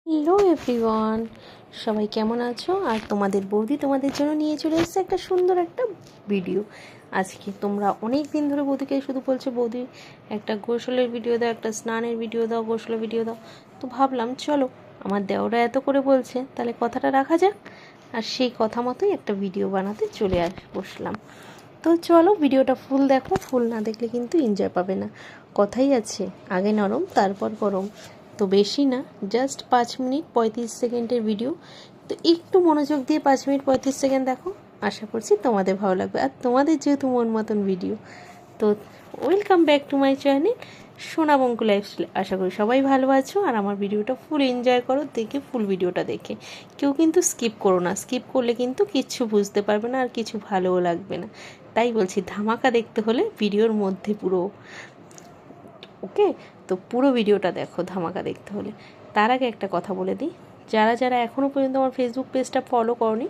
Hello everyone, সবাই কেমন আছো? আর তোমাদের বৌদি তোমাদের জন্য নিয়ে চলে এসেছে একটা সুন্দর একটা ভিডিও। আজকে তোমরা অনেক দিন ধরে বৌদিকে শুধু বলছো বৌদি একটা গোসলের ভিডিও দাও, একটা স্নানের ভিডিও দাও, গোসলের ভিডিও দাও। তো ভাবলাম চলো, আমার দেওরা এত করে বলছে, তাহলে কথাটা রাখা যাক। আর সেই কথা মতোই একটা ভিডিও বানাতে চলে বসলাম। তো চলো ভিডিওটা ফুল দেখো, ফুল না দেখলে কিন্তু এনজয় পাবে না। কথাই আছে, আগে নরম তারপর গরম। তো বেশি না, জাস্ট 5 মিনিট 35 সেকেন্ডের ভিডিও। তো একটু মনোযোগ দিয়ে 5 মিনিট 35 সেকেন্ড দেখো, আশা করছি তোমাদের ভালো লাগবে। আর তোমাদের যেহেতু মন মতন ভিডিও, তো welcome back to my channel সোনা বঙ্কু লাইফস্টাইল। আশা করি সবাই ভালো আছো আর আমার ভিডিওটা ফুল এনজয় করো, দেখে ফুল ভিডিওটা দেখে কেউ কিন্তু স্কিপ করো না। স্কিপ করলে কিন্তু কিচ্ছু বুঝতে পারবে না আর কিছু ভালোও লাগবে না। তাই বলছি, ধামাকা দেখতে হলে ভিডিওর মধ্যে পুরো ওকে। তো পুরো ভিডিওটা দেখো ধামাকা দেখতে হলে। তার আগে একটা কথা বলে দিই, যারা যারা এখনও পর্যন্ত আমার ফেসবুক পেজটা ফলো করনি,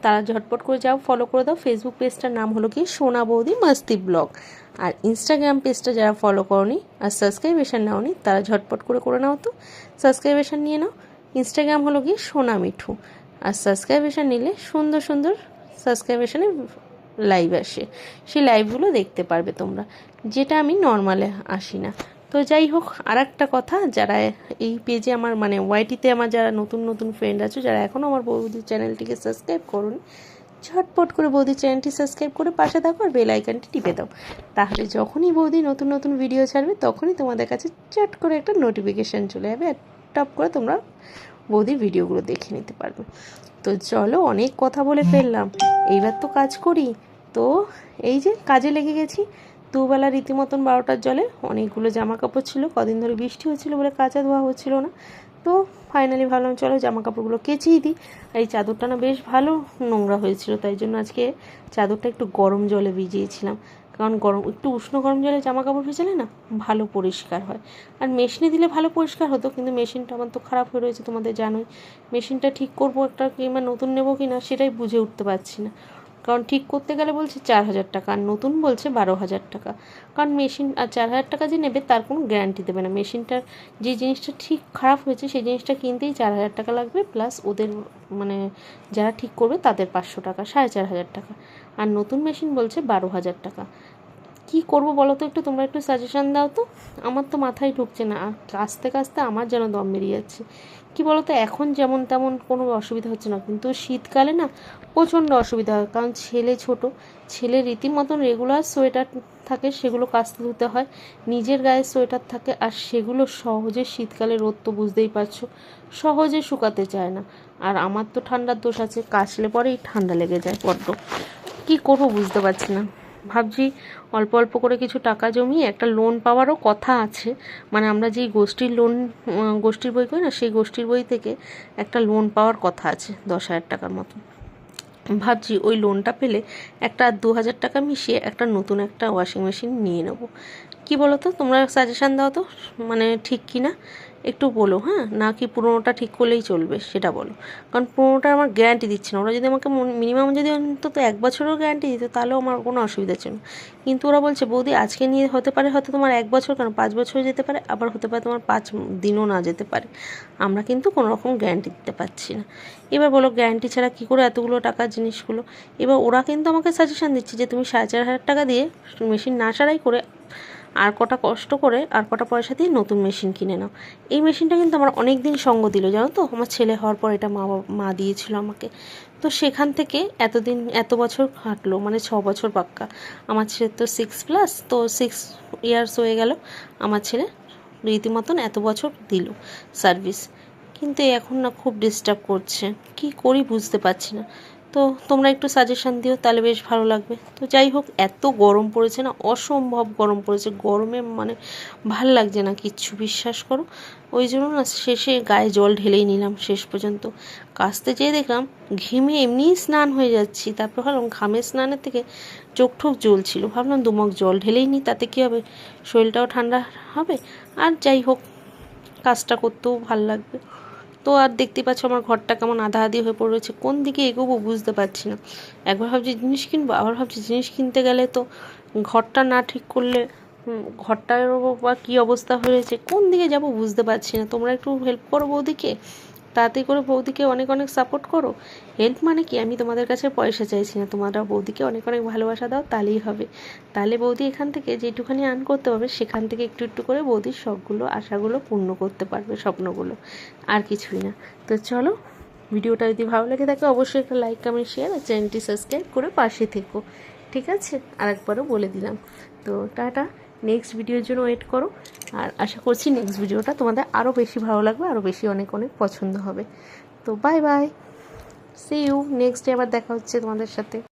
তারা ঝটপট করে যাও, ফলো করে দাও। ফেসবুক পেজটার নাম হলো কি সোনা বৌদি মাস্তি ব্লগ। আর ইনস্টাগ্রাম পেজটা যারা ফলো করনি আর সাবস্ক্রাইবেশন নাওনি, তারা ঝটপট করে নাও, তো সাবস্ক্রাইবেশন নিয়ে নাও। ইনস্টাগ্রাম হলো কি সোনা মিঠু। আর সাবস্ক্রাইবেশন নিলে সুন্দর সুন্দর সাবস্ক্রাইবেশনে লাইভ আসে, সেই লাইভগুলো দেখতে পারবে তোমরা, যেটা আমি নর্মালে আসি না। তো যাই হোক, আর একটা কথা, যারা এই পেজে আমার মানে ওয়াইটিতে আমার যারা নতুন নতুন ফ্রেন্ড আছো, যারা এখনও আমার বৌদির চ্যানেলটিকে সাবস্ক্রাইব করুন, ঝটপট করে বৌদির চ্যানেলটি সাবস্ক্রাইব করে পাশে থাকো আর বেল আইকনটি টিপে দাও। তাহলে যখনই বৌদি নতুন নতুন ভিডিও ছাড়বে, তখনই তোমাদের কাছে চট করে একটা নোটিফিকেশান চলে যাবে আর টপ করে তোমরা বৌদির ভিডিওগুলো দেখে নিতে পারবে। তো চলো, অনেক কথা বলে ফেললাম, এইবার তো কাজ করি। তো এই যে কাজে লেগে গেছি, দুবেলা রীতিমতন 12টার জলে অনেকগুলো জামা কাপড় ছিল, কদিন ধরে বৃষ্টি হচ্ছিলো বলে কাচা ধোয়া হচ্ছিল না। তো ফাইনালি ভাবলাম চলো জামা কাপড়গুলো কেচেই দিই। আর এই চাদরটা না বেশ ভালো নোংরা হয়েছিল, তাই জন্য আজকে চাদরটা একটু গরম জলে ভিজিয়েছিলাম। কারণ একটু উষ্ণ গরম জলে জামা কাপড় ভেজালে না ভালো পরিষ্কার হয়। আর মেশিনে দিলে ভালো পরিষ্কার হতো, কিন্তু মেশিনটা আমার তো খারাপ হয়ে রয়েছে, তোমাদের জানোই। মেশিনটা ঠিক করবো একটা কিংবা নতুন নেবো কি না সেটাই বুঝে উঠতে পারছি না। কারণ ঠিক করতে গেলে বলছে 4,000 টাকা, আর নতুন বলছে 12,000 টাকা। কারণ মেশিন আর 4,000 টাকা যে নেবে তার কোনো গ্যারান্টি দেবে না। মেশিনটার যে জিনিসটা ঠিক খারাপ হয়েছে সেই জিনিসটা কিনতেই 4,000 টাকা লাগবে, প্লাস ওদের মানে যারা ঠিক করবে তাদের 500 টাকা, 4,500 টাকা। আর নতুন মেশিন বলছে 12,000 টাকা। কী করবো বলো তো, একটু তোমরা একটু সাজেশান দাও তো। আমার তো মাথায় ঢুকছে না, আর কাচতে কাচতে আমার যেন দম বেরিয়ে যাচ্ছে। কী বলো তো, এখন যেমন তেমন কোনো অসুবিধা হচ্ছে না, কিন্তু শীতকালে না প্রচণ্ড অসুবিধা হয়। কারণ ছেলে ছোট, ছেলে রীতিমতন রেগুলার সোয়েটার থাকে, সেগুলো কাচতে ধুতে হয়। নিজের গায়ে সোয়েটার থাকে, আর সেগুলো সহজে শীতকালে রোদ তো বুঝতেই পারছো, সহজে শুকাতে চায় না। আর আমার তো ঠান্ডার দোষ আছে, কাচলে পরেই ঠান্ডা লেগে যায় বড্ড। কী করবো বুঝতে পারছি না। ভাবছি অল্প অল্প করে কিছু টাকা জমিয়ে একটা লোন পাওয়ারও কথা আছে। মানে আমরা যেই গোষ্ঠীর লোন, গোষ্ঠীর বই করি না, সেই গোষ্ঠীর বই থেকে একটা লোন পাওয়ার কথা আছে 10,000 টাকার মতো। ভাবছি ওই লোনটা পেলে একটা 2,000 টাকা মিশিয়ে একটা নতুন একটা ওয়াশিং মেশিন নিয়ে নেবো। কি বলো তো, তোমরা সাজেশান দাও তো, মানে ঠিক কি না একটু বলো। হ্যাঁ, না কি পুরোনোটা ঠিক করলেই চলবে সেটা বলো। কারণ পুরোনোটা আমার গ্যারান্টি দিচ্ছে না। ওরা যদি আমাকে মিনিমাম যদি অন্তত 1 বছরেরও গ্যারান্টি দিত, তাহলেও আমার কোনো অসুবিধা ছিল না। কিন্তু ওরা বলছে বৌদি আজকে নিয়ে হতে পারে হয়তো তোমার 1 বছর, কেন 5 বছর যেতে পারে, আবার হতে পারে তোমার 5 দিনও না যেতে পারে। আমরা কিন্তু কোনো রকম গ্যারান্টি দিতে পারছি না। এবার বলো, গ্যারান্টি ছাড়া কী করে এতগুলো টাকার জিনিসগুলো। এবার ওরা কিন্তু আমাকে সাজেশান দিচ্ছে যে তুমি 4,500 টাকা দিয়ে মেশিন না সারাই করে আর কটা কষ্ট করে আর কটা পয়সা দিয়ে নতুন মেশিন কিনে নাও। এই মেশিনটা কিন্তু আমার অনেক দিন সঙ্গ দিল, জানো তো। আমার ছেলে হওয়ার পর এটা মা দিয়েছিল আমাকে। তো সেখান থেকে এত বছর কাটলো, মানে 6 বছর পাক্কা। আমার ছেলে তো 6+, তো 6 ইয়ার্স হয়ে গেল আমার ছেলে রীতিমতন এত বছর দিল সার্ভিস। কিন্তু এখন না খুব ডিস্টার্ব করছে, কি করি বুঝতে পারছি না। তো তোমরা একটু সাজেশান দিও, তাহলে বেশ ভালো লাগবে। তো যাই হোক, এত গরম পড়েছে না, অসম্ভব গরম পড়েছে। গরমে মানে ভাল লাগছে না কিচ্ছু, বিশ্বাস করো। ওই জন্য না শেষে গায়ে জল ঢেলেই নিলাম শেষ পর্যন্ত। কাচতে যেয়ে দেখলাম ঘেমে এমনিই স্নান হয়ে যাচ্ছি। তারপর ভাবলাম ঘামের স্নানের থেকে চোখ ঠোক জ্বলছিল, ভাবলাম দুমক জল ঢেলেই নিই, তাতে কী হবে, শরীরটাও ঠান্ডা হবে। আর যাই হোক, কাজটা করতেও ভাল লাগবে। তো আর দেখতে পাচ্ছ আমার ঘরটা কেমন আধা আধি হয়ে পড়েছে, কোন দিকে এগোবো বুঝতে পারছি না। একবার ভাবছি জিনিস কিনবো, আবার ভাবছি জিনিস কিনতে গেলে তো ঘরটা না ঠিক করলে ঘরটারও বা কী অবস্থা হয়েছে, কোন দিকে যাব বুঝতে পারছি না। তোমরা একটু হেল্প করো বৌদিকে, তাড়াতাড়ি করে বৌদিকে অনেক অনেক সাপোর্ট করো। হেল্প মানে কি, আমি তোমাদের কাছে পয়সা চাইছি না, তোমরা বৌদিকে অনেক অনেক ভালোবাসা দাও, তাহলেই হবে। তাহলে বৌদি এখান থেকে যেটুখানি আর্ন করতে পারবে সেখান থেকে একটু একটু করে বৌদির শখগুলো, আশাগুলো পূর্ণ করতে পারবে, স্বপ্নগুলো, আর কিছুই না। তো চলো, ভিডিওটা যদি ভালো লেগে থাকে অবশ্যই একটা লাইক, কমেন্ট, শেয়ার আর চ্যানেলটি সাবস্ক্রাইব করে পাশে থেকো, ঠিক আছে? আরেকবারও বলে দিলাম। তো টাটা, নেক্সট ভিডিওর জন্য ওয়েট করো। আর আশা করছি নেক্সট ভিডিওটা তোমাদের আরও বেশি ভালো লাগবে, আরও বেশি অনেক অনেক পছন্দ হবে। তো bye bye, see you, next day আবার দেখা হচ্ছে তোমাদের সাথে।